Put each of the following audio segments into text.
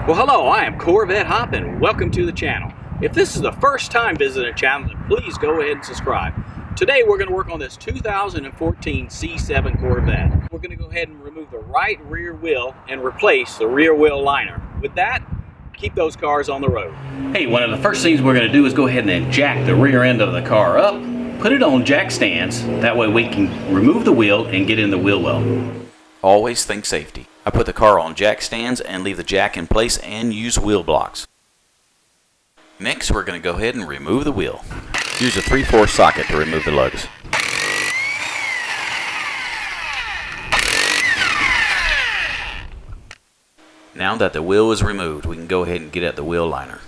Well, hello, I am Corvette Hop and welcome to the channel. If this is the first time visiting the channel, then please go ahead and subscribe. Today we're going to work on this 2014 C7 Corvette. We're going to go ahead and remove the right rear wheel and replace the rear wheel liner. With that, keep those cars on the road. Hey, one of the first things we're going to do is go ahead and jack the rear end of the car up, put it on jack stands, that way we can remove the wheel and get in the wheel well. Always think safety. I put the car on jack stands and leave the jack in place and use wheel blocks. Next, we're going to go ahead and remove the wheel. Use a 3/4 socket to remove the lugs. Now that the wheel is removed, we can go ahead and get at the wheel liner.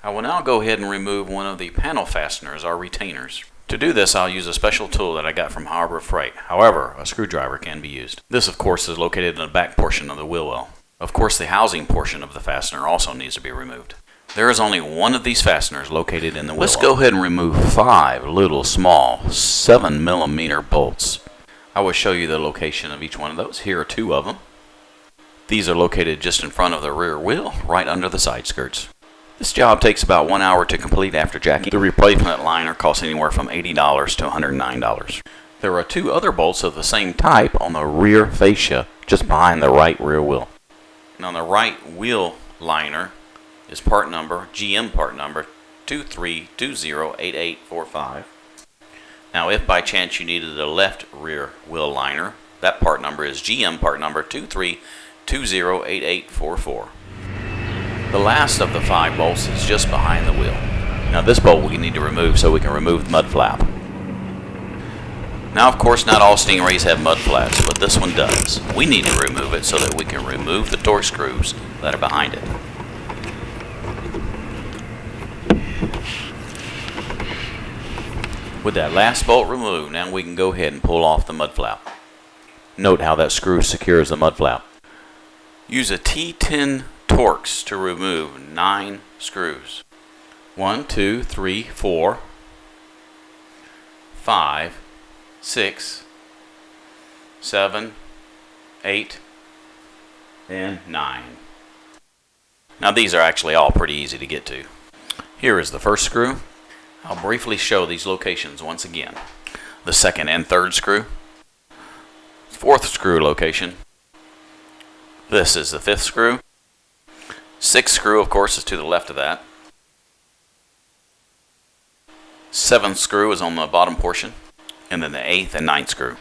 I will now go ahead and remove one of the panel fasteners, or retainers. To do this, I'll use a special tool that I got from Harbor Freight. However, a screwdriver can be used. This, of course, is located in the back portion of the wheel well. Of course, the housing portion of the fastener also needs to be removed. There is only one of these fasteners located in the wheel well. Let's go ahead and remove 5 little small 7mm bolts. I will show you the location of each one of those. Here are 2 of them. These are located just in front of the rear wheel, right under the side skirts. This job takes about 1 hour to complete after jacking. The replacement liner costs anywhere from $80 to $109. There are 2 other bolts of the same type on the rear fascia just behind the right rear wheel. Now the right wheel liner is GM part number 23208845. Now if by chance you needed the left rear wheel liner, that part number is GM part number 23208844. The last of the 5 bolts is just behind the wheel. Now this bolt we need to remove so we can remove the mud flap. Now of course not all Stingrays have mud flaps, but this one does. We need to remove it so that we can remove the torque screws that are behind it. With that last bolt removed, now we can go ahead and pull off the mud flap. Note how that screw secures the mud flap. Use a T10 Torx to remove 9 screws. 1, 2, 3, 4, 5, 6, 7, 8, and 9. Now these are actually all pretty easy to get to. Here is the first screw. I'll briefly show these locations once again. The second and third screw. 4th screw location. This is the 5th screw. 6th screw, of course, is to the left of that. 7th screw is on the bottom portion, and then the 8th and 9th screw.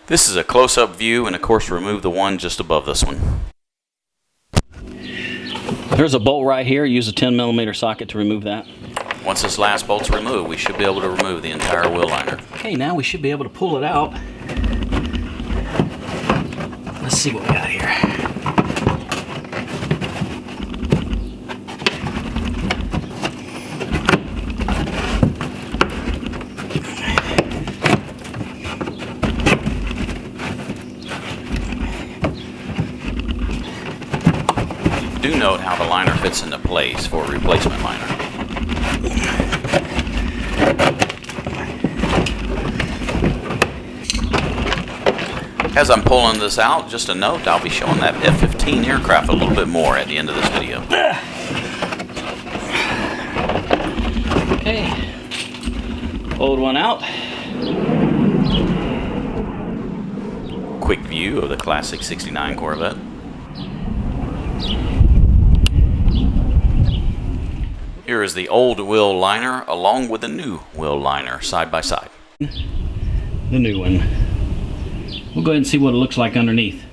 This is a close-up view, and of course remove the one just above this one. There's a bolt right here. Use a 10mm socket to remove that. Once this last bolt's removed, we should be able to remove the entire wheel liner. Okay, now we should be able to pull it out. Let's see what we got here. Do note how the liner fits into place for a replacement liner. As I'm pulling this out, just a note, I'll be showing that F-15 aircraft a little bit more at the end of this video. Okay, old one out. Quick view of the classic 69 Corvette. Here is the old wheel liner along with the new wheel liner side by side. The new one. We'll go ahead and see what it looks like underneath.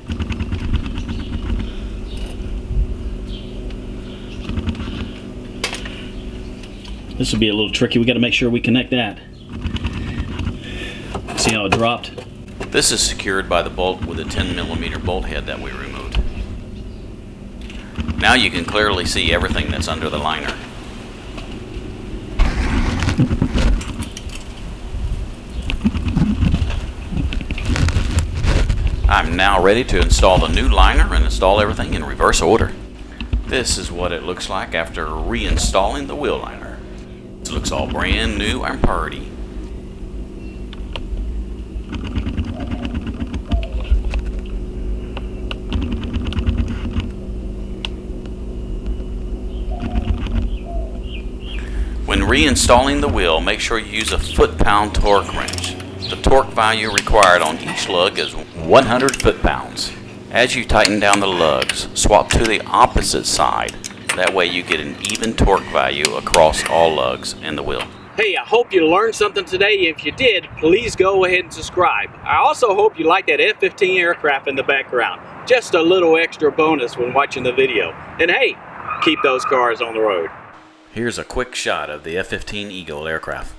This will be a little tricky. We got to make sure we connect that. See how it dropped? This is secured by the bolt with a 10mm bolt head that we removed. Now you can clearly see everything that's under the liner. I'm now ready to install the new liner and install everything in reverse order. This is what it looks like after reinstalling the wheel liner. It looks all brand new and pretty. reinstalling the wheel, make sure you use a foot-pound torque wrench. The torque value required on each lug is 100 foot-pounds. As you tighten down the lugs, swap to the opposite side. That way you get an even torque value across all lugs in the wheel. Hey, I hope you learned something today. If you did, please go ahead and subscribe. I also hope you like that F-15 aircraft in the background. Just a little extra bonus when watching the video. And hey, keep those cars on the road. Here's a quick shot of the F-15 Eagle aircraft.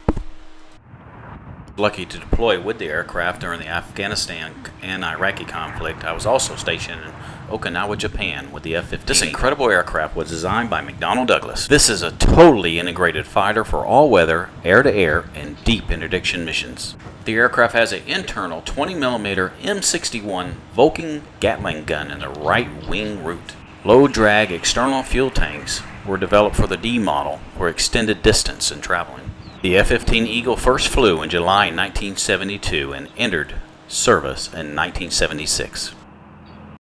Lucky to deploy with the aircraft during the Afghanistan and Iraqi conflict. I was also stationed in Okinawa, Japan with the F-15. This incredible aircraft was designed by McDonnell Douglas. This is a totally integrated fighter for all weather, air-to-air, and deep interdiction missions. The aircraft has an internal 20mm M61 Vulcan Gatling gun in the right wing root. Low drag external fuel tanks were developed for the D model for extended distance and traveling. The F-15 Eagle first flew in July 1972 and entered service in 1976.